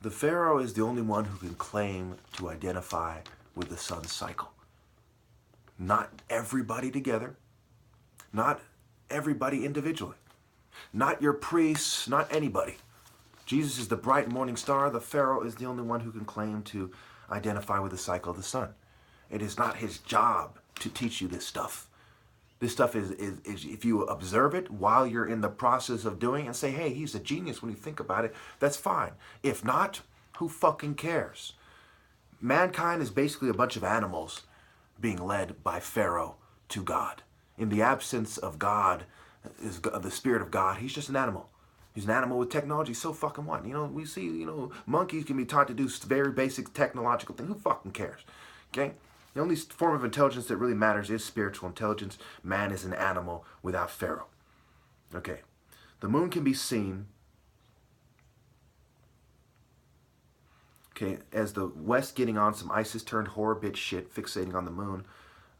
The Pharaoh is the only one who can claim to identify with the sun's cycle. Not everybody together, not everybody individually, not your priests, not anybody. Jesus is the bright morning star. The Pharaoh is the only one who can claim to identify with the cycle of the sun. It is not his job to teach you this stuff. This stuff is if you observe it while you're in the process of doing it and say, hey, he's a genius when you think about it, that's fine. If not, who fucking cares? Mankind is basically a bunch of animals being led by Pharaoh to God. In the absence of God, the spirit of God, he's just an animal. He's an animal with technology. So fucking what? We see, monkeys can be taught to do very basic technological things. Who fucking cares? Okay? The only form of intelligence that really matters is spiritual intelligence. Man is an animal without Pharaoh. Okay. The moon can be seen, okay, as the West getting on some ISIS-turned horror bitch shit, fixating on the moon,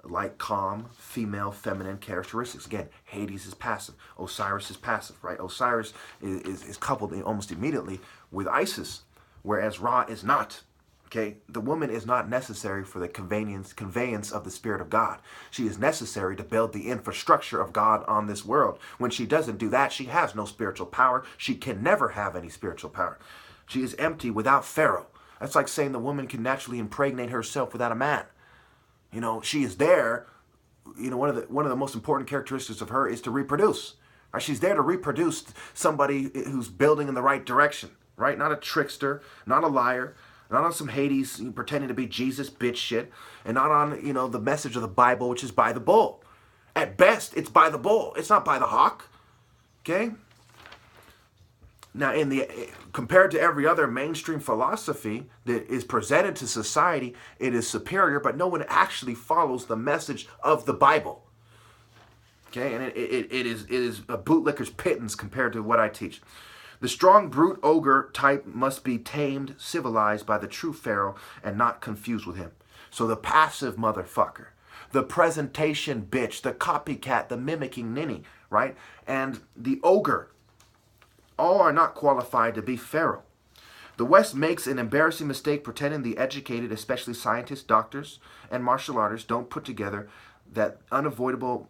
like calm, female, feminine characteristics. Again, Hades is passive. Osiris is passive, right? Osiris is coupled almost immediately with Isis, whereas Ra is not. Okay, the woman is not necessary for the conveyance of the Spirit of God. She is necessary to build the infrastructure of God on this world. When she doesn't do that, she has no spiritual power. She can never have any spiritual power. She is empty without Pharaoh. That's like saying the woman can naturally impregnate herself without a man. She is there. One of the most important characteristics of her is to reproduce. Right? She's there to reproduce somebody who's building in the right direction. Right? Not a trickster, not a liar. Not on some Hades pretending to be Jesus bitch shit. And not on, the message of the Bible, which is by the bull. At best, it's by the bull. It's not by the hawk. Okay? Now, compared to every other mainstream philosophy that is presented to society, it is superior, but no one actually follows the message of the Bible. Okay? And it is a bootlicker's pittance compared to what I teach. The strong brute ogre type must be tamed, civilized by the true Pharaoh and not confused with him. So the passive motherfucker, the presentation bitch, the copycat, the mimicking ninny, right? And the ogre, all are not qualified to be Pharaoh. The West makes an embarrassing mistake pretending the educated, especially scientists, doctors, and martial artists don't put together the unavoidable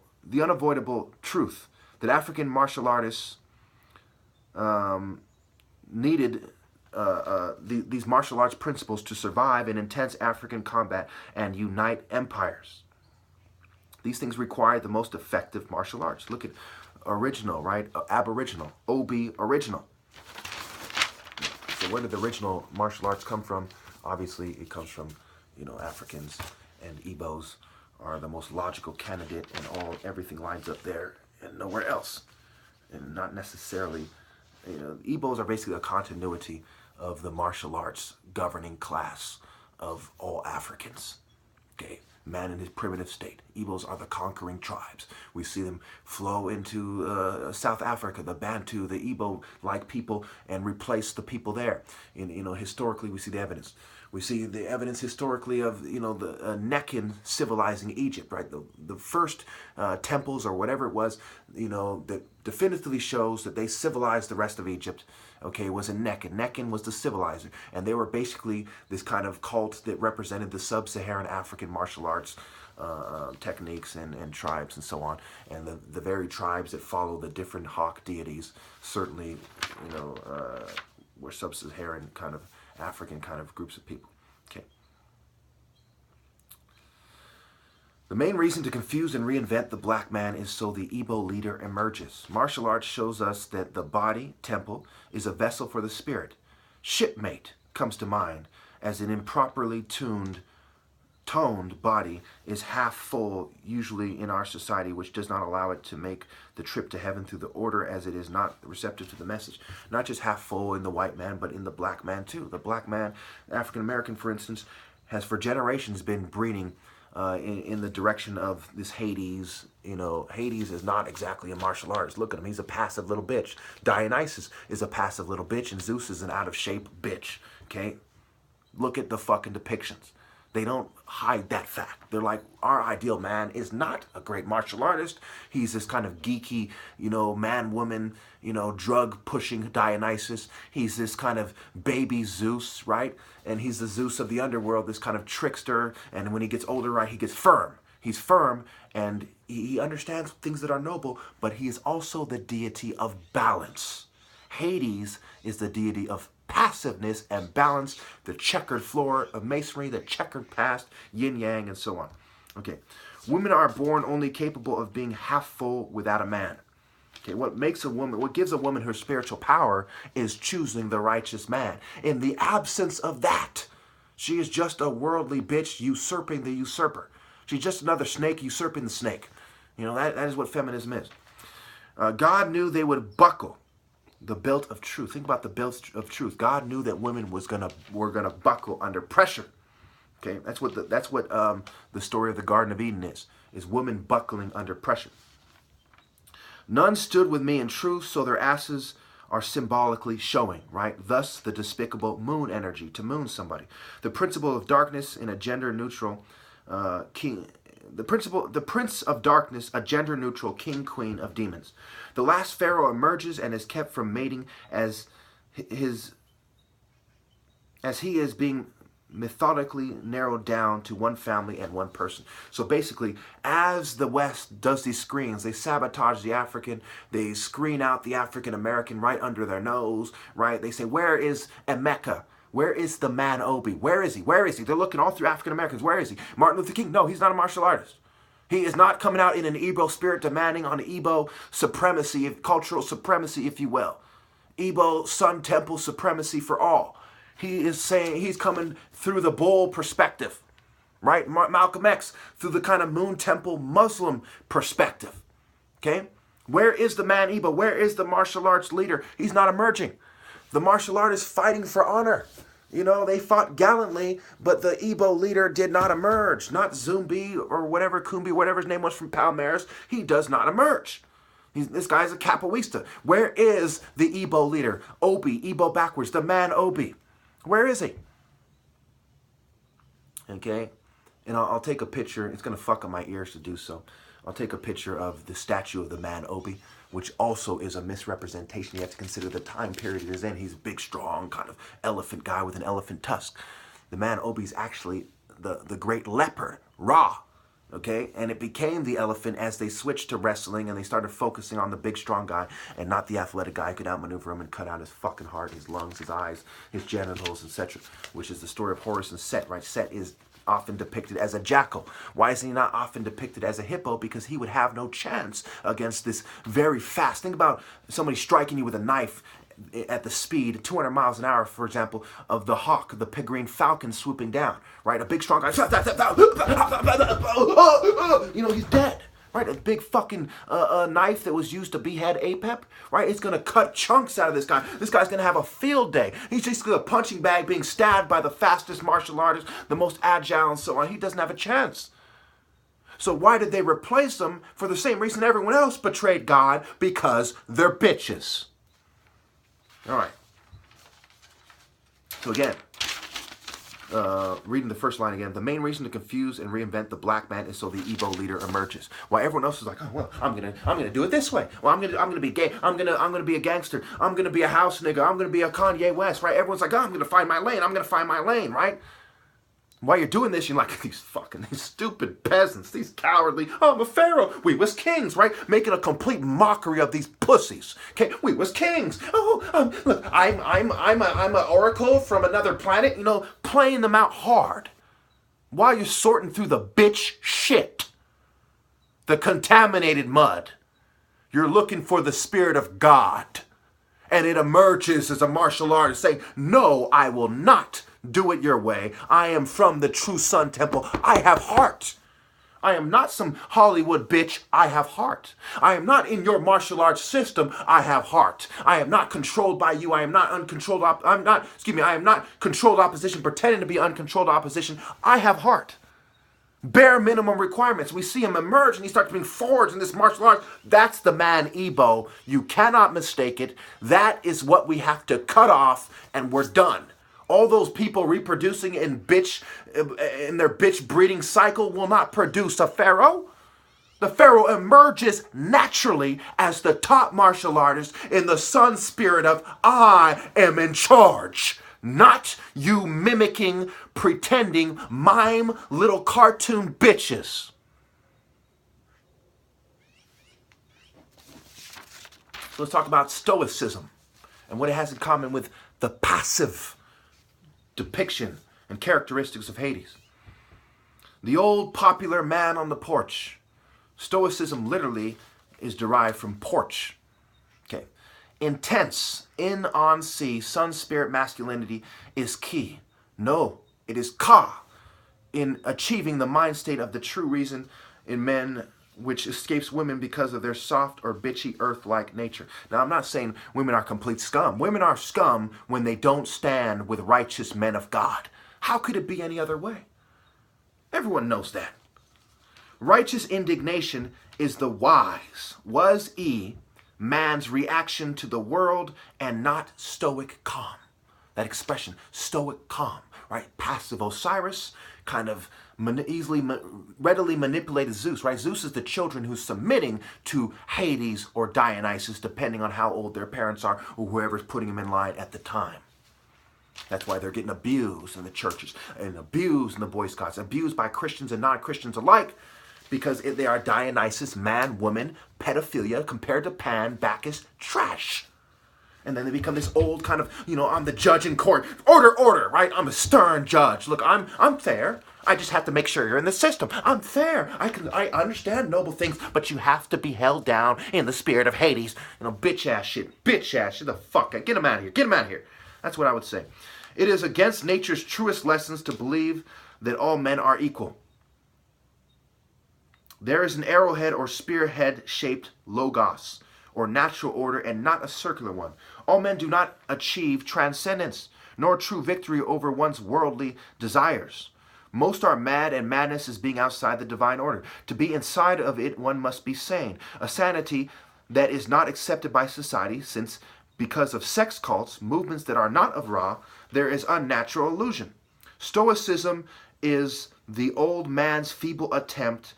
truth that African martial artists needed these martial arts principles to survive in intense African combat and unite empires. These things require the most effective martial arts. Look at original, right? Aboriginal, OB original. So where did the original martial arts come from? Obviously, it comes from, Africans, and Igbos are the most logical candidate, and everything lines up there and nowhere else, and not necessarily. Igbos are basically a continuity of the martial arts governing class of all Africans. Okay, man in his primitive state. Igbos are the conquering tribes. We see them flow into South Africa, the Bantu, the Igbo-like people, and replace the people there. Historically, we see the evidence. We see the evidence historically of, the Neccan civilizing Egypt, right? The first temples or whatever it was, that definitively shows that they civilized the rest of Egypt, okay, was in Neccan. Neccan was the civilizer. And they were basically this kind of cult that represented the sub-Saharan African martial arts techniques and tribes and so on. And the very tribes that follow the different hawk deities certainly, were sub-Saharan kind of African kind of groups of people. Okay. The main reason to confuse and reinvent the black man is so the Igbo leader emerges. Martial arts shows us that the body, temple, is a vessel for the spirit. Shipmate comes to mind as an improperly toned body is half full, usually in our society, which does not allow it to make the trip to heaven through the order, as it is not receptive to the message. Not just half full in the white man, but in the black man too. The black man, African American for instance, has for generations been breeding in the direction of this Hades. Hades is not exactly a martial artist. Look at him, he's a passive little bitch. Dionysus is a passive little bitch, and Zeus is an out of shape bitch. Okay, look at the fucking depictions. They don't hide that fact. They're like, our ideal man is not a great martial artist. He's this kind of geeky, man, woman, drug pushing Dionysus. He's this kind of baby Zeus, right? And he's the Zeus of the underworld, this kind of trickster. And when he gets older, right, he gets firm. He's firm, and he understands things that are noble, but he is also the deity of balance. Hades is the deity of passiveness and balance, the checkered floor of masonry, the checkered past, yin-yang, and so on. Okay, women are born only capable of being half full without a man. Okay, what gives a woman her spiritual power is choosing the righteous man. In the absence of that, she is just a worldly bitch usurping the usurper. She's just another snake usurping the snake. That is what feminism is. God knew they would buckle the belt of truth. Think about the belt of truth. God knew that women were gonna buckle under pressure. Okay, that's what the story of the Garden of Eden is women buckling under pressure. None stood with me in truth, so their asses are symbolically showing, right? Thus, the despicable moon energy, to moon somebody. The principle of darkness in a gender-neutral king. The prince of darkness, a gender-neutral king, queen of demons. The last Pharaoh emerges and is kept from mating as he is being methodically narrowed down to one family and one person. So basically, as the West does these screens, they sabotage the African, they screen out the African American right under their nose, right? They say, where is Emeka? Where is the man Obi? Where is he? Where is he? They're looking all through African Americans. Where is he? Martin Luther King? No, he's not a martial artist. He is not coming out in an Igbo spirit demanding on Igbo supremacy, cultural supremacy, if you will. Igbo Sun Temple supremacy for all. He is saying he's coming through the bull perspective, right? Malcolm X through the kind of Moon Temple Muslim perspective, okay? Where is the man Igbo? Where is the martial arts leader? He's not emerging. The martial art is fighting for honor. They fought gallantly, but the Igbo leader did not emerge. Not Zumbi or whatever, Kumbi, whatever his name was from Palmares. He does not emerge. This guy's a capoeista. Where is the Igbo leader? Obi, Igbo backwards, the man Obi. Where is he? Okay, and I'll take a picture. It's going to fuck up my ears to do so. I'll take a picture of the statue of the man Obi, which also is a misrepresentation. You have to consider the time period it is in. He's a big, strong, kind of elephant guy with an elephant tusk. The man Obi is actually the great leopard, Ra. Okay, and it became the elephant as they switched to wrestling and they started focusing on the big, strong guy and not the athletic guy who could outmaneuver him and cut out his fucking heart, his lungs, his eyes, his genitals, etc., which is the story of Horus and Set, right? Set is often depicted as a jackal. Why is he not often depicted as a hippo? Because he would have no chance against this very fast. Think about somebody striking you with a knife at the speed, 200 miles an hour, for example, of the hawk, the peregrine falcon swooping down, right? A big, strong guy, he's dead, right? A big fucking knife that was used to behead Apep, right? It's going to cut chunks out of this guy. This guy's going to have a field day. He's just a punching bag being stabbed by the fastest martial artist, the most agile and so on. He doesn't have a chance. So why did they replace him? For the same reason everyone else betrayed God, because they're bitches. All right. So again, reading the first line again. The main reason to confuse and reinvent the black man is so the Igbo leader emerges. While everyone else is like, oh well, I'm gonna do it this way. Well, I'm gonna be gay. I'm gonna be a gangster. I'm gonna be a house nigga. I'm gonna be a Kanye West, right? Everyone's like, oh, I'm gonna find my lane. I'm gonna find my lane, right? While you're doing this, you're like, these stupid peasants, these cowardly, oh, I'm a pharaoh. We was kings, right? Making a complete mockery of these pussies. Okay, we was kings. Oh, look, I'm an oracle from another planet, playing them out hard. While you're sorting through the bitch shit, the contaminated mud, you're looking for the spirit of God. And it emerges as a martial artist saying, no, I will not do it your way. I am from the true Sun Temple. I have heart. I am not some Hollywood bitch. I have heart. I am not in your martial arts system. I have heart. I am not controlled by you. I am not uncontrolled. I am not controlled opposition, pretending to be uncontrolled opposition. I have heart. Bare minimum requirements. We see him emerge and he starts being forged in this martial arts. That's the man Igbo. You cannot mistake it. That is what we have to cut off and we're done. All those people reproducing in their bitch breeding cycle will not produce a pharaoh. The pharaoh emerges naturally as the top martial artist in the sun spirit of I am in charge. Not you mimicking, pretending, mime little cartoon bitches. So let's talk about Stoicism and what it has in common with the passive depiction and characteristics of Hades. The old popular man on the porch. Stoicism literally is derived from porch. Okay. Intense, in on sea, sun spirit masculinity is key. No, it is ka in achieving the mind state of the true reason in men, which escapes women because of their soft or bitchy earth-like nature. Now, I'm not saying women are complete scum. Women are scum when they don't stand with righteous men of God. How could it be any other way? Everyone knows that. Righteous indignation is the wise, man's reaction to the world, and not stoic calm. That expression, stoic calm, right? Passive Osiris, kind of readily manipulated Zeus, right? Zeus is the children who's submitting to Hades or Dionysus, depending on how old their parents are or whoever's putting them in line at the time. That's why they're getting abused in the churches and abused in the Boy Scouts, abused by Christians and non-Christians alike, because they are Dionysus, man, woman, pedophilia, compared to Pan, Bacchus, trash. And then they become this old kind of, I'm the judge in court. Order, right? I'm a stern judge. Look, I'm fair. I just have to make sure you're in the system. I'm fair. I understand noble things, but you have to be held down in the spirit of Hades. Bitch ass shit. The fuck. Get him out of here. Get him out of here. That's what I would say. It is against nature's truest lessons to believe that all men are equal. There is an arrowhead or spearhead-shaped logos, or natural order, and not a circular one. All men do not achieve transcendence, nor true victory over one's worldly desires. Most are mad, and madness is being outside the divine order. To be inside of it, one must be sane. A sanity that is not accepted by society, since because of sex cults, movements that are not of Ra, there is unnatural illusion. Stoicism is the old man's feeble attempt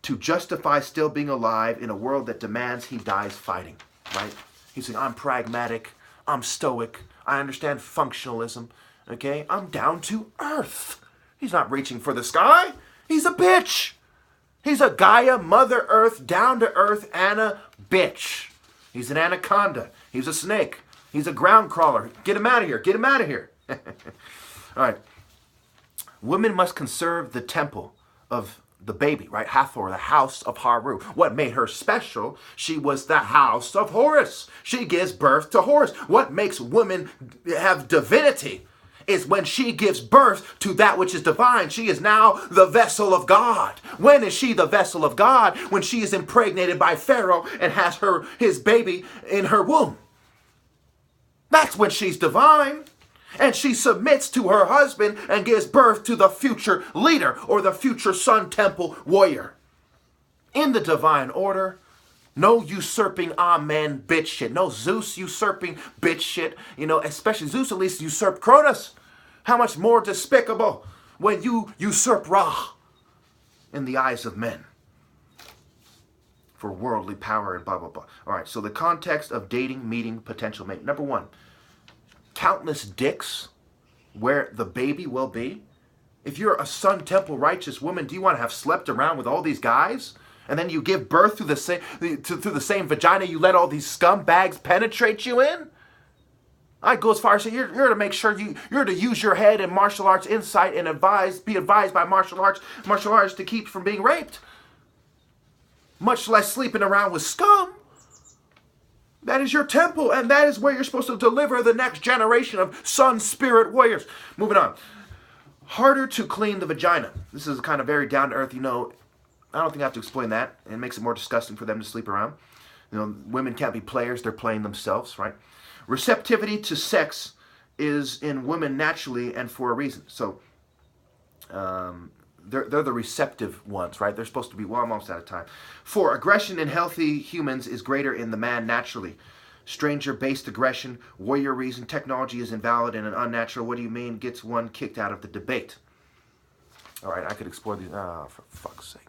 to justify still being alive in a world that demands he dies fighting, right? He's saying, I'm pragmatic, I'm stoic, I understand functionalism, okay? I'm down to earth. He's not reaching for the sky. He's a bitch. He's a Gaia, Mother Earth, down to earth, Anna bitch. He's an anaconda. He's a snake. He's a ground crawler. Get him out of here. Get him out of here. All right. Women must conserve the temple of the baby, right? Hathor, the house of Haru. What made her special? She was the house of Horus. She gives birth to Horus. What makes women have divinity is when she gives birth to that which is divine. She is now the vessel of God. When is she the vessel of God? When she is impregnated by Pharaoh and has his baby in her womb. That's when she's divine. And she submits to her husband and gives birth to the future leader or the future Sun Temple warrior. In the divine order, no usurping amen bitch shit. No Zeus usurping bitch shit. Especially Zeus at least usurped Cronus. How much more despicable when you usurp Ra in the eyes of men for worldly power and blah, blah, blah. All right, so the context of dating, meeting, potential mate. Number one, countless dicks where the baby will be. If you're a Sun Temple righteous woman, do you want to have slept around with all these guys? And then you give birth through the same vagina you let all these scumbags penetrate you in? I go as far as saying you're to make sure you're to use your head and martial arts insight and be advised by martial arts to keep from being raped. Much less sleeping around with scum. That is your temple, and that is where you're supposed to deliver the next generation of sun spirit warriors. Moving on. Harder to clean the vagina. This is kind of very down to earth, I don't think I have to explain that. It makes it more disgusting for them to sleep around. Women can't be players, they're playing themselves, right? Receptivity to sex is in women naturally and for a reason. So, they're the receptive ones, right? They're supposed to be, I'm almost out of time. 4, aggression in healthy humans is greater in the man naturally. Stranger-based aggression, warrior reason, technology is invalid and unnatural. What do you mean? Gets one kicked out of the debate. All right, I could explore these. For fuck's sake.